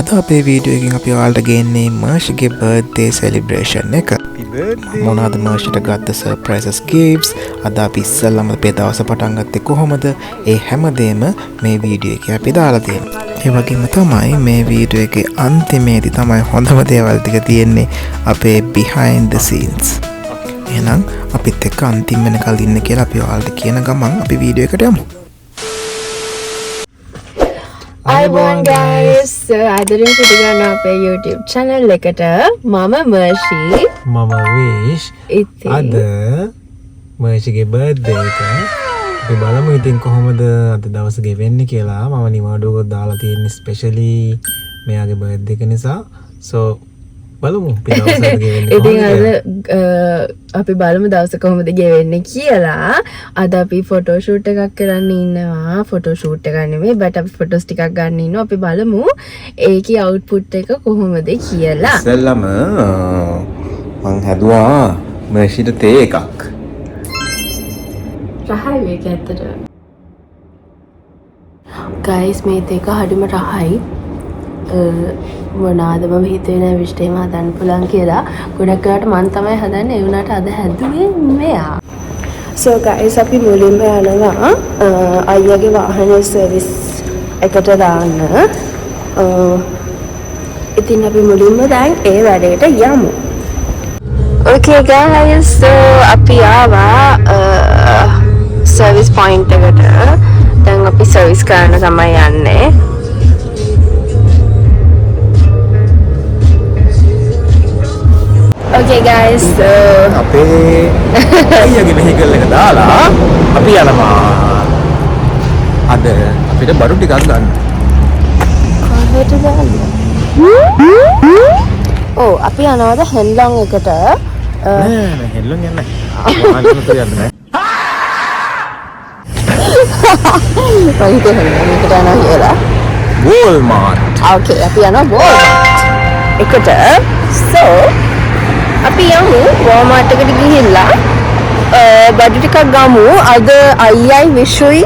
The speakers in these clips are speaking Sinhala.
අද අපේ වීඩියෝ එකෙන් අපි ඔයාලට ගේන්නේ මර්ෂ්ගේ බර්ත්ඩේ සෙලිබ්‍රේෂන් එක. මොනවද මර්ෂ්ට ගත්ත සර්ප්‍රයිසස් ගිෆ්ට්ස්, අද අපි ඉස්සෙල්ලාම අපේ දවස පටන් ගත්තේ කොහොමද? ඒ හැමදේම මේ වීඩියෝ එකේ අපි දාලා තියෙනවා. ඒ වගේම තමයි මේ වීඩියෝ එකේ අන්තිමේදී තමයි හොඳම දේවල් ටික තියෙන්නේ අපේ behind the scenes. එහෙනම් අපිත් එක්ක අන්තිම වෙනකල් ඉන්න කියලා අපි ඔයාලට කියන ගමන් අපි වීඩියෝ එකට යමු. Hi guys, ආදරෙන් පිළිගන්න අපේ YouTube channel එකට මම මර්ෂි මම විශ්. අද මර්ෂිගේ බර්ත්ඩේ එක අපි බලමු ඉතින් කොහොමද අද දවස ගෙවෙන්නේ කියලා. මම නිවාඩුවක දාලා තියෙන්නේ ස්පෙෂලි මෙයාගේ බර්ත්ඩේ එක නිසා. So බලමු අපි දවස ගෙවෙන්නේ ඉතින් අද අපි බලමු දවස කොහොමද ගෙවෙන්නේ කියලා. අද අපි ෆොටෝ ෂූට් එකක් කරන්න ඉන්නවා. ෆොටෝ ෂූට් එකක් නෙමෙයි බට් අපි ෆොටෝස් ටිකක් ගන්න ඉන්නවා. අපි බලමු ඒකේ අවුට්පුට් එක කොහොමද කියලා. ඉස්සෙල්ලාම මං හැදුවා මර්ෂිට තේ එකක්. රහයි මේක ඇත්තට. ගයිස් මේ තේ එක හරිම රහයි. මොනාද මම හිතුවේ නෑ විශ්ට එහෙම හදන්න පුළුවන් කියලා. ගොඩක් වෙලාවට මම තමයි හදන්නේ. ඒ වුණාට අද හැදුවේ මෙයා. So guys අපි මුලින්ම යනවා අයියාගේ වාහනේ සර්විස් එකට දාන්න. ඉතින් අපි මුලින්ම දැන් ඒ වැඩේට යමු. Okay guys, so අපි ආවා සර්විස් පොයින්ට් එකට. දැන් අපි සර්විස් කරන්න තමයි යන්නේ. Okay guys, අපේ අයියාගේ වෙහිකල් එක දාලා අපි යනවා. අද අපිට බඩු ටිකක් ගන්න. කොහෙටද යන්නේ? ඔව් අපි යනවාද හෙන්ලොන් එකට? නෑ හෙන්ලොන් යන්නේ නැහැ. මොනවද යන්නේ නැහැ. කොහෙටද හෙන්ලොන් එකට යනවා කියලා? Walmart. Okay අපි යනවා Walmart එකට. So අපි යමු Walmart එකට ගිහිල්ලා බඩු ටිකක් ගමු. අද අයියයි විශුයි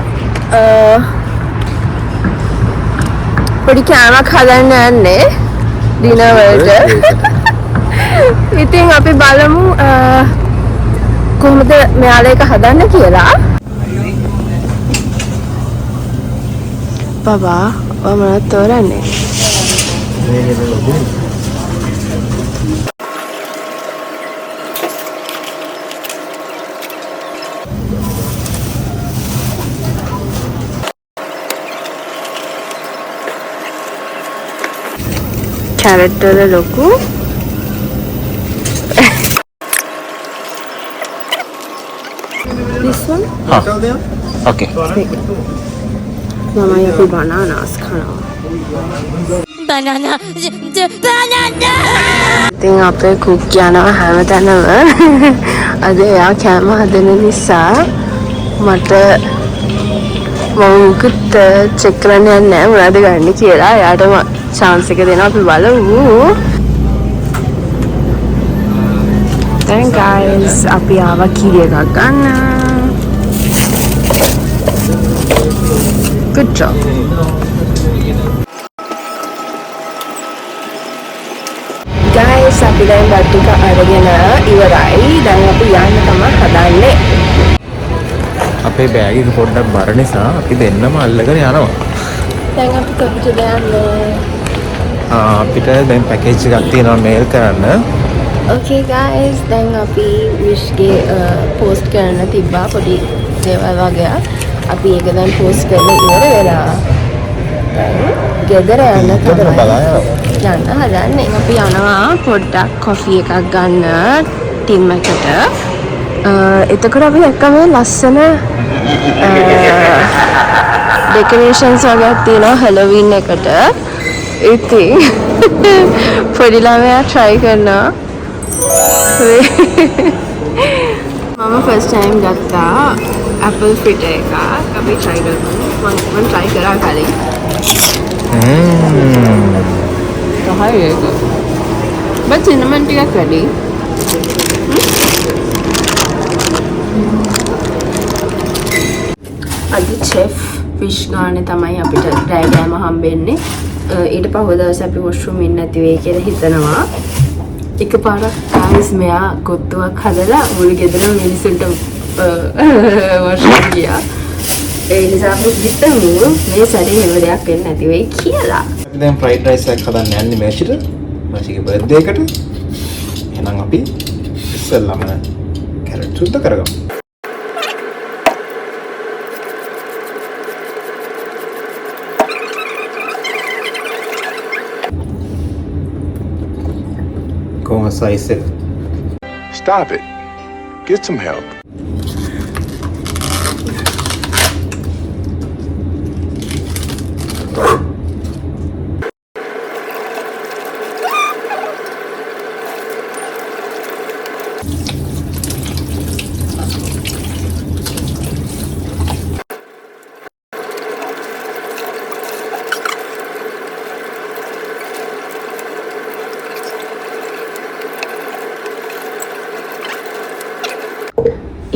පොඩි කෑමක් හදන්න යන්නේ ඩිනර් වලට. ඉතින් අපි බලමු කොහොමද මෙයාලා එක හදන්න කියලා. බබා මම තෝරන්නේ. කැරට් වල ලොකු this one Okay. මම යපි බනානාස් කනවා. banana. ඉතින් අපේ කුක් යනවා හැමතැනම. අද එයා කෑම හදන නිසා මට මම මුකුත් චෙක් කරන්න යන්නේ නැහැ මොනවද ගන්න කියලා. එයාටම chance එක දෙනවා අපි බලමු. Then guys අපි ආවා කිරි එකක් ගන්න. Good job. Guys අපි දැන් බඩු ටික අරගෙන ඉවරයි. දැන් අපි යන්න තමයි හදන්නේ. අපේ බෑග් එක පොඩ්ඩක් බර නිසා අපි දෙන්නම අල්ලගෙන යනවා. දැන් අපි කොහෙටද යන්නේ? අපිට දැන් පැකේජ් එකක් තියෙනවා මේල් කරන්න. Okay guys දැන් අපි විශ්ගේ පෝස්ට් කරන්න තිබ්බා පොඩි දේවල් වගේක්. අපි ඒක දැන් පෝස්ට් කරලා ඉවර වෙලා. දැන් ගෙදර යන්න තමයි යන්න හදන්නේ. අපි යනවා පොඩ්ඩක් කොෆි එකක් ගන්න ටීම් එකට. එතකොට අපි එක්ක මේ ලස්සන ඩෙකරේෂන්ස් වගේක් තියෙනවා හැලෝවින් එකට. ඉතින් පොඩි ළමයා try කරනවා. මම first time ගත්තා apple fritter එකක්. අපි try කරමු. මම try කරා කලින්. තමයි ඒක. බත් cinnamon ටිකක් වැඩි. අද chef fish ගානේ තමයි අපිට ඩයග්‍රෑම හම්බෙන්නේ. ඊට පහුව දවසේ අපි වොෂ්රූම් ඉන්න නැති වෙයි කියලා හිතනවා. එකපාරක් ගයිස් මෙයා කොත්තුවක් හදලා මුළු ගෙදරම මිනිස්සුන්ට වොෂ්රූම් ගියා. ඒ නිසා අපි හිතමු මේ සැරේ හැම දෙයක් වෙන්නේ නැති වෙයි කියලා. අපි දැන් ෆ්‍රයිඩ් රයිස් එකක් හදන්න යන්නේ මර්ෂිට. මර්ෂිගේ බර්ත්ඩේ එකට. එහෙනම් අපි ඉස්සෙල්ලාම කැරට් සුද්ධ කරගමු. කොහොම සයිස් එක? Stop it. Get some help.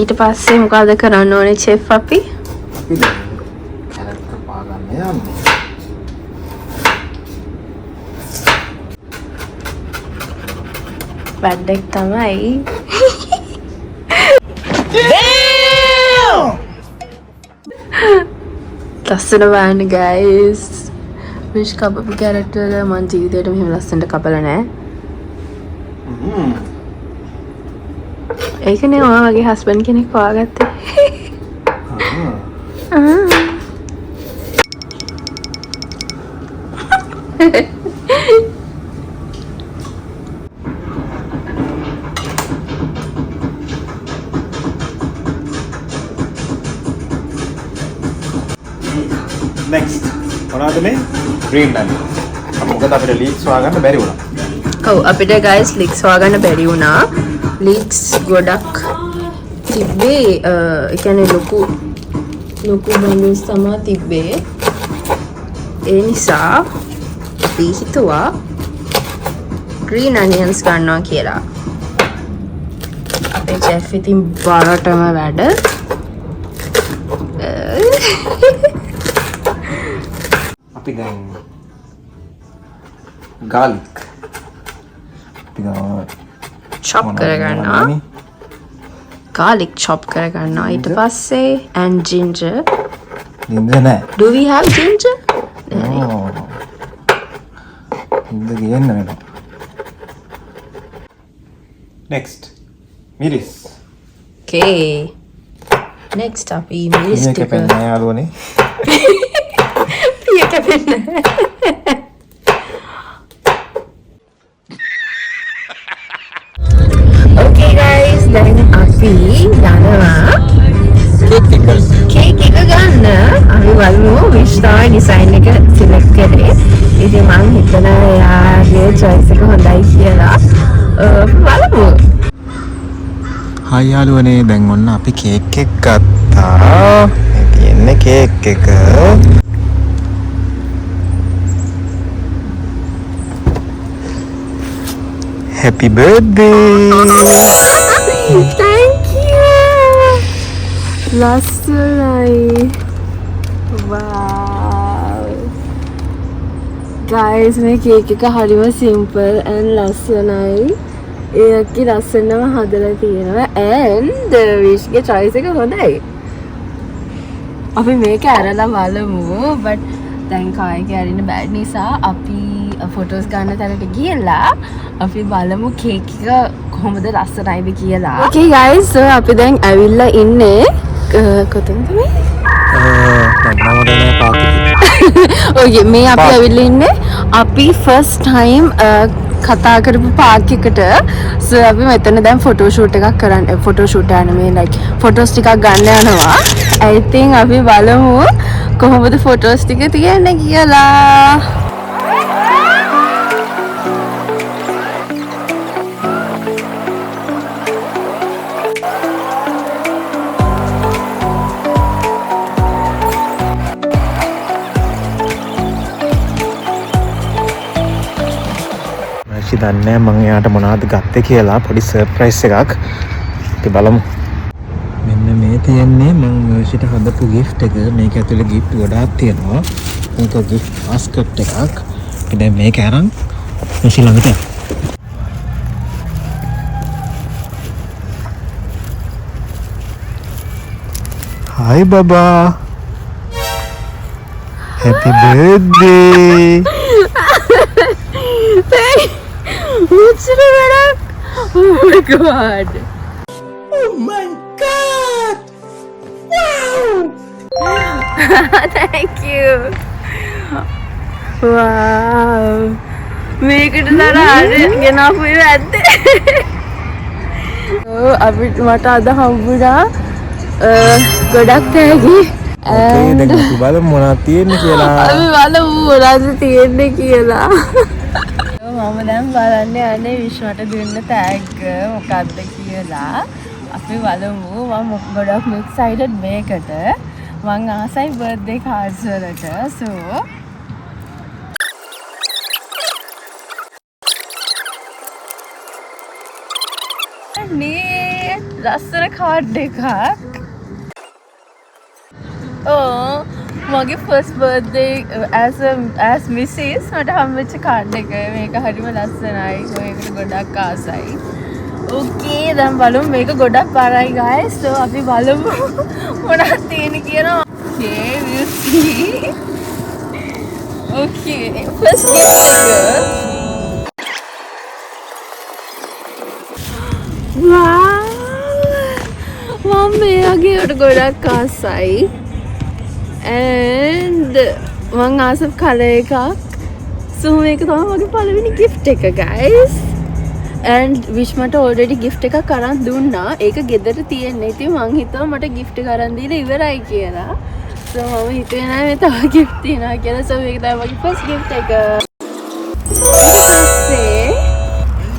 ඊට පස්සේ මොකද කරන්න ඕනේ චෙෆ් අපි? අපි දැන් කැරට් කපා ගන්න යන්නේ. බඩෙක් තමයි. ලස්සන වань guys. විශ් කපපු කැරට් වල මං ජීවිතේට මෙහෙම ලස්සනට කපලා නැහැ. ඒකනේ මම වගේ හස්බන්ඩ් කෙනෙක් හොයාගත්තේ. next මොනවද මේ green onion. මොකද අපිට leeks හොයාගන්න බැරි වුණා. ඔව් අපිට guys leeks හොයාගන්න බැරි වුණා. leeks ගොඩක් තිබ්බේ ඒ කියන්නේ ලොකු බඳුන්ස් තමයි තිබ්බේ. ඒ නිසා අපි හිතුවා green onions ගන්නවා කියලා. අපේ chef ඉතින් බරටම වැඩ. අපි දැන් garlic අපි ගාව chop කරගන්නවා. garlic chop කරගන්නවා. ඊට පස්සේ and ginger. ginger නෑ. Do we have ginger? ginger ගේන්න වෙනවා. next miris. Okay. Next අපි miris මේක ටික පෙන්නන යාළුවනේ. පිය කැපෙන්න. Okay guys, දැන් අපි යනවා කේක් එක ගන්න. අපි බලමු විශ් තමයි ඩිසයින් එක සිලෙක්ට් කරේ. ඉතින් මම හිතනවා එයාගේ choice එක හොඳයි කියලා. බලමු. හයි යාළුවනේ දැන් ඔන්න අපි කේක් එක ගත්තා. මේ තියෙන්නේ කේක් එක. Happy birthday! Thank you. ලස්සනයි. Wow. Guys, මේ කේක් එක හරිම simple and ලස්සනයි. ඒකේ ලස්සනම හදලා තියෙනවා and විශ්ගේ choice එක හොඳයි. අපි මේක අරලා බලමු but දැන් කායක අරින්න බැරි නිසා අපි ෆොටෝස් ගන්න තැනට ගියලා අපි බලමු කේක් එක කොහොමද ලස්සනයිද කියලා. Okay guys, so අපි දැන් ඇවිල්ලා ඉන්නේ කොතනද මේ? Okay, මේ අපි ඇවිල්ලා ඉන්නේ අපි first time කතා කරපු පාර්ක් එකට. So අපි මෙතන දැන් ෆොටෝ ෂූට් එකක් කරන්න ෆොටෝ ෂූට් යන මේ like ෆොටෝස් ටිකක් ගන්න යනවා. I think අපි බලමු කොහොමද ෆොටෝස් ටික තියන්නේ කියලා. දන්නේ මම එයාට මොනවද ගත්තේ කියලා පොඩි සර්ප්‍රයිස් එකක්. අපි බලමු. මෙන්න මේ තියෙන්නේ මම මර්ෂිට හදපු gift එක. මේක ඇතුලේ gift ගොඩාක් තියෙනවා. මේක gift basket එකක්. අපි දැන් මේක අරන් මිෂි ළඟට යමු. Hi Baba. Happy birthday. What's the matter? Oh my god. Thank you. Wow. මේකට තරහට ගෙනාපු ඒවා ඇත්ද? ඔව් අපිට මට අද හම්බුණා ගොඩක් තෑගි. Okay, දැන් අපි බලමු මොනවද තියෙන්නේ කියලා. අපි බලමු මොනවද තියෙන්නේ කියලා. මම දැන් බලන්න යන්නේ විශ්වට දුන්න තෑග්ග මොකක්ද කියලා. අපි බලමු. මම ගොඩක් එක්සයිටඩ් මේකට. මං ආසයි බර්ත්ඩේ කාඩ්ස් වලට. So මේ ලස්සන කාඩ් එකක්. මගේ ෆස්ට් බර්ත්ඩේ as Mrs. මට හම්බෙච්ච කාඩ් එක. මේක හරිම ලස්සනයි. මේකට ගොඩක් ආසයි. ඕකේ දැන් බලමු මේක ගොඩක් බරයි guys. So අපි බලමු මොනවද තියෙන්නේ කියලා. Okay, we'll see. Okay, first gift එක. Wow! මම මේකට ගොඩක් ආසයි. And මං ආසප් කලර් එකක්. So මේක තමයි මගේ පළවෙනි gift එක guys. And විශ් මට already gift එකක් අරන් දුන්නා. ඒක ගෙදර තියෙන්නේ. ඉතින් මං හිතුවා මට gift එක අරන් දීලා ඉවරයි කියලා. So මම හිතුවේ නෑ මේ තව gift තියනවා කියලා. So මේක තමයි මගේ first gift එක. ඊට පස්සේ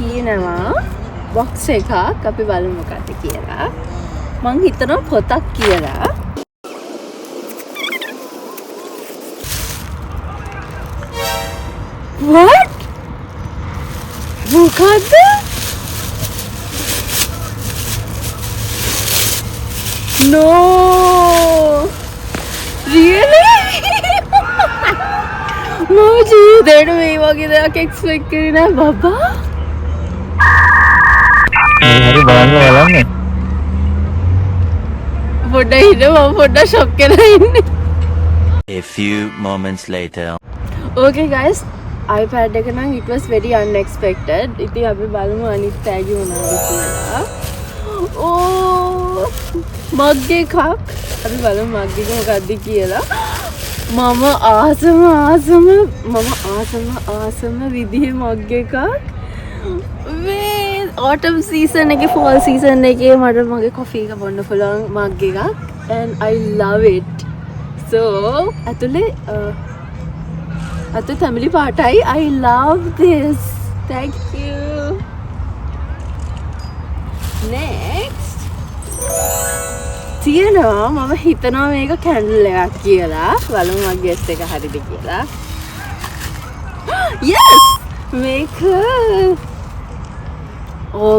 තියෙනවා box එකක්. අපි බලමු මොකක්ද කියලා. මං හිතනවා පොතක් කියලා. What? මොකද්ද? No! Really? මම ජීවිතේට මේ වගේ දෙයක් එක්ස්පෙක්ට් කරේ නෑ බබා. හරි බලන්න. පොඩ්ඩක් හිටව මම පොඩ්ඩක් ෂොක් වෙලා ඉන්නේ. A few moments later. Okay guys, iPad එක නම් it was very unexpected. ඉතින් අපි බලමු අනිත් tag මොනවද කියලා. මග් එකක්. අපි බලමු මග් එක මොකක්ද කියලා. මම ආසම විදිහේ මග් එකක්. මේ autumn season එකේ fall season එකේ මට මගේ coffee එක බොන්න පුළුවන් මග් එකක්. And I love it. So ඇතුලේ family පාටයි. I love this. Thank you. Next තියෙනවා මම හිතනවා මේක කැන්ඩල් එකක් කියලා. බලමු මගේ ගෙස් එක හරිද කියලා. Yes! මේක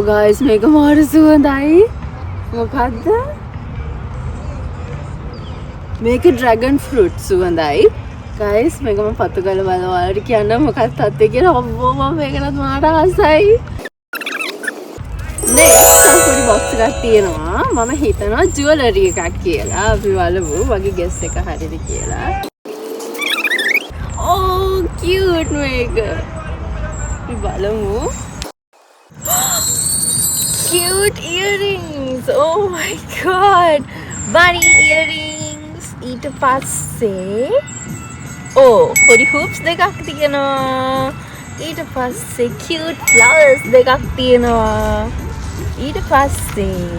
guys මේක මාර සුවඳයි. මොකද්ද? මේක dragon fruit සුවඳයි. guys මේක මම පත්තු කරලා බලලා ඔයාලට කියන්න මොකක්ද තත්ත්වය කියලා. අම්මෝ මම මේකට මාර ආසයි. next පොඩි box එකක් තියෙනවා. මම හිතනවා jewelry එකක් කියලා. අපි බලමු මගේ guess එක හරිද කියලා. cute මේක. අපි බලමු. Cute earrings. Oh my god. Bunny earrings. ඊට පස්සේ පොඩි hoops දෙකක් තියෙනවා. ඊට පස්සේ cute flowers දෙකක් තියෙනවා. ඊට පස්සේ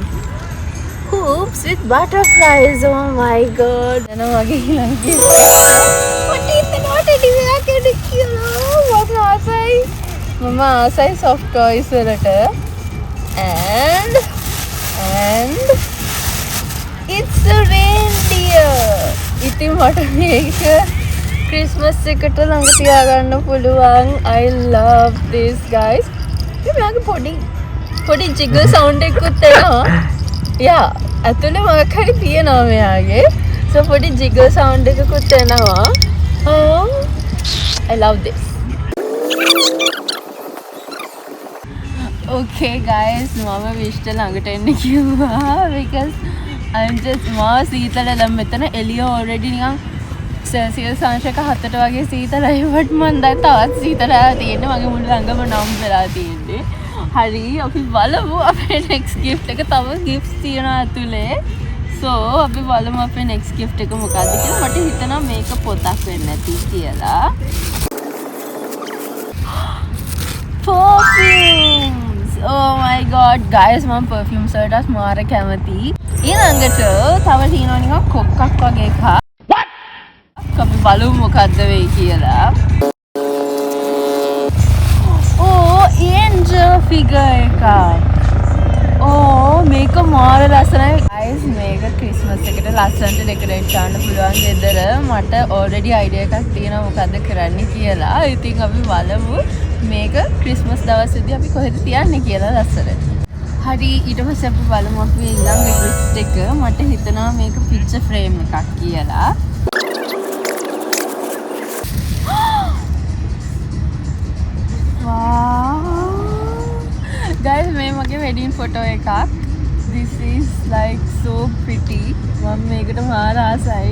hoops with butterflies. Oh my god. එන වගේ ඊළඟ gift එක. teddy bear කෙනෙක් කියලා. මම ආසයි soft toys වලට. And it's a reindeer. ඉතින් මට මේක Christmas එකට ළඟ තියාගන්න පුළුවන්. I love this guys. මේක පොඩි jiggle sound එකකුත් එනවා. Yeah, ඇතුලේ මොකක් හරි තියෙනවා මෙයාගේ. So පොඩි jiggle sound එකකුත් එනවා. I love this. Okay guys, මම විශ්ට ළඟට එන්න කිව්වා because I'm just මාව සීතල මෙතන එළිය already නිකන් සෙල්සියස් අංශක 7ට වගේ සීතලයි but මන් දැන් තවත් සීතලලා තියෙන්නේ මගේ මුළු ළඟම නම් වෙලා තියෙන්නේ. හරි අපි බලමු අපේ next gift එක තව gifts තියෙනවා ඇතුලේ. so අපි බලමු අපේ next gift එක මොකක්ද කියලා. මට හිතෙනවා මේක පොතක් වෙන්න ඇති කියලා. perfumes oh my god guys මම perfumes වලට මාර කැමතියි. ඊළඟට තව තියෙනවා නිකන් කොක්කක් වගේ එකක්. අපි බලමු මොකද්ද වෙයි කියලා. oh angel figure එකක්. oh මේක මාර ලස්සනයි guys. මේක ක්‍රිස්මස් එකට ලස්සනට ඩෙකොරේට් කරන්න පුළුවන් ගෙදර. මට already idea එකක් තියෙනවා මොකද්ද කරන්න කියලා. ඉතින් අපි බලමු මේක ක්‍රිස්මස් දවසේදී අපි කොහෙද තියන්නේ කියලා ලස්සනට. හරි ඊට පස්සේ අපි බලමු අපි ඊළඟ gift එක. මට හිතෙනවා මේක picture frame එකක් කියලා. wow guys මේ මගේ wedding photo එකක්. this is like so pretty. මම මේකට මාර ආසයි.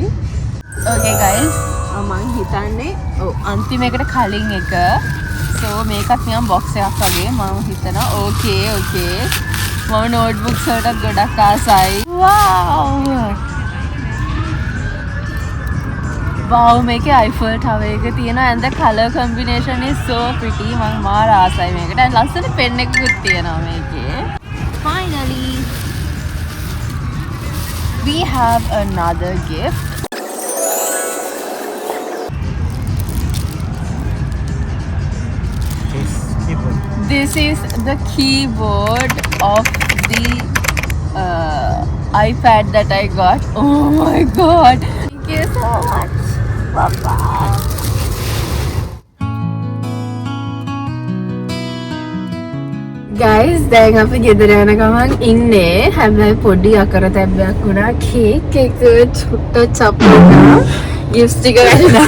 okay guys මම හිතන්නේ අන්තිමේකට කලින් එක. so මේකත් නිකන් box එකක් වගේ මම හිතනවා okay මම notebooks වලට ගොඩක් ආසයි. wow මේකේ Eiffel Tower එක තියෙනවා and the color combination is so pretty. මම මාර ආසයි මේකට. and ලස්සන pen එකකුත් තියෙනවා මේකේ. finally we have another gift. This is the keyboard of the iPad that I got. Oh my god. Thank you so much. Papa. Guys, දැන් අපි ගෙදර යන ගමන් ඉන්නේ. හැබැයි පොඩි අකරතැබ්බයක් වුණා. කේක් එක චුට්ට චප්පුණා. gifts ටික වැඩිලා.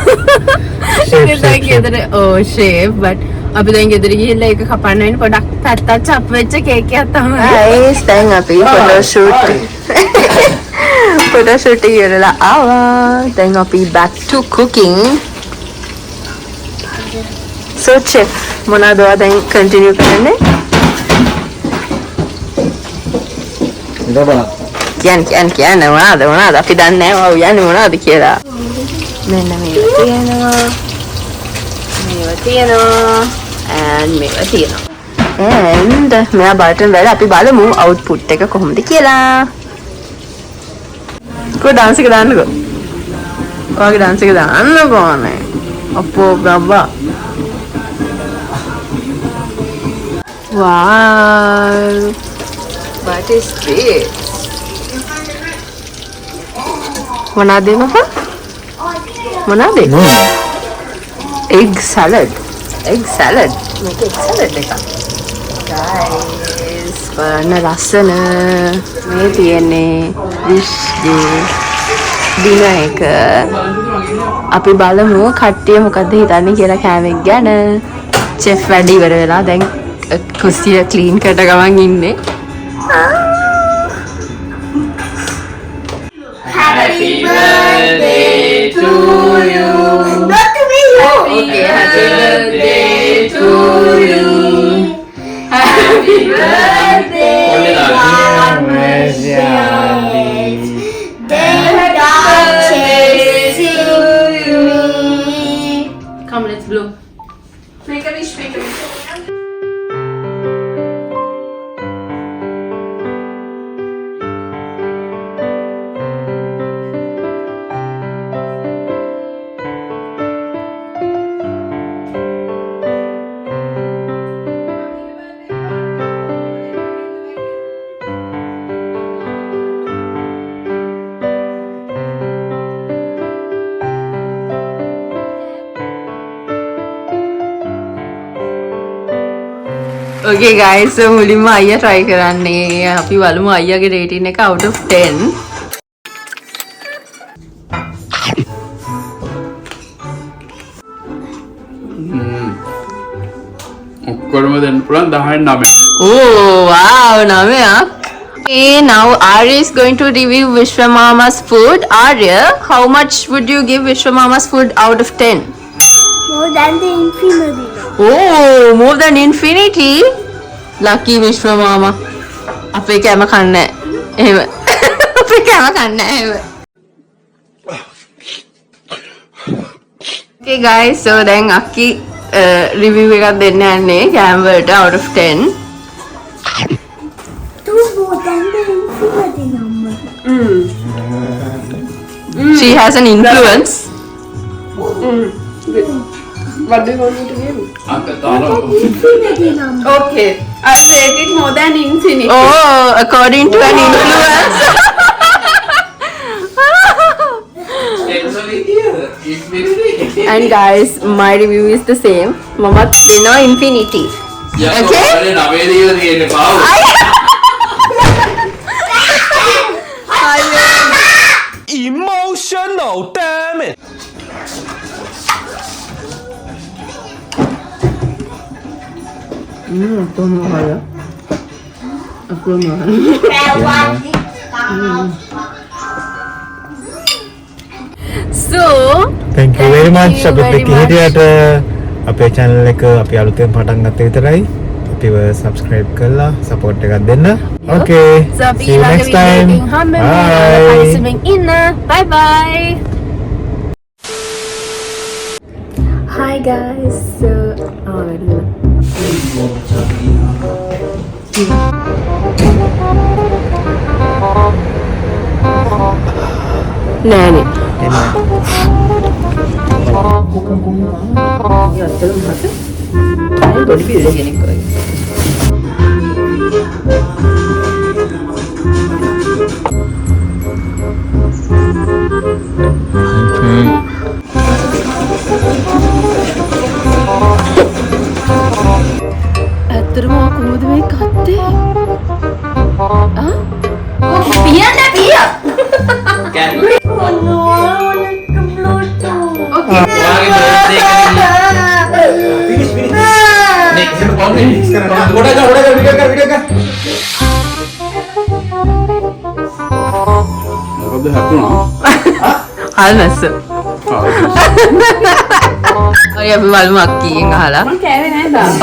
ඒක ගෙදර shape but අපි දැන් ගෙදර ගිහිල්ලා ඒක කපන්න වෙන පොඩක් පැත්තක් චප් වෙච්ච කේක් එකක් තමයි. guys දැන් අපි ෆොටෝ ෂූට් ඉවරලා ආවා. දැන් අපි back to cooking. so chef මොනවද දැන් continue කරන්නේ? කියන්න මොනවද අපි දන්නේ නැහැ ඔව් යන්නේ මොනවද කියලා. මෙන්න මේවා තියෙනවා and මේවා තියෙනවා and මෙයා බටන් වල අපි බලමු output එක කොහොමද කියලා. කො dance එක දාන්නකෝ. ඔයාගේ dance එක දාන්නකෝ නේ. අපෝ බබා. wow what is this? මොනවද මේක? මොනවද? egg salad මේක egg salad එකක්. guys බලන්න ලස්සන මේ තියෙන්නේ විශ්ගේ දින එක. අපි බලමු කට්ටිය මොකද්ද හිතන්නේ කියලා කෑමක් ගැන. chef වැඩ ඉවර වෙලා දැන් කුස්සිය ක්ලීන් කරට ගමන් ඉන්නේ. happy birthday to you. not to me you. okay happy birthday to you. happy birthday come let's blow. make a wish. okay guys so මුලින්ම අයියා try කරන්නේ. අපි බලමු අයියාගේ rating එක out of 10. ඔක්කොම දෙන්න පුළුවන් 19. Oh wow, Namya. Okay, now Arya is going to review Vishwa Mama's food. Arya, how much would you give Vishwa Mama's food out of 10? More than the infinity. Oh, more than infinity. Lucky Vishwa Mama. අපේ කැම කන්නේ එහෙම. අපේ කැම කන්නේ එහෙම. Okay guys, so දැන් අක්කි review එකක් දෙන්න යන්නේ කැම වලට out of 10. More than the infinity number. She has an influence. Infinity number. Okay, I'll rate it more than infinity. Oh, according to an influence. And guys, my review is the same. Mama no infinity. Okay? Emotional, damn it! So, thank you very much you අපිත් very එක්ක හිටියට අපේ channel එක අපි අලුතෙන් පටන් ගත්ත විතරයි අපිව subscribe කරලා support එකක් දෙන්න okay so see you next time bye bye. Hi guys. So, නෑනේ. ඇත්තටම කොහොමද මේ කත්තේ? පියන්න පිය. මොකද හැපුණා? හල්නස්ස. ඔය අපි බලමු අක්කියෙන් අහලා. මම කෑවේ නෑ තාම.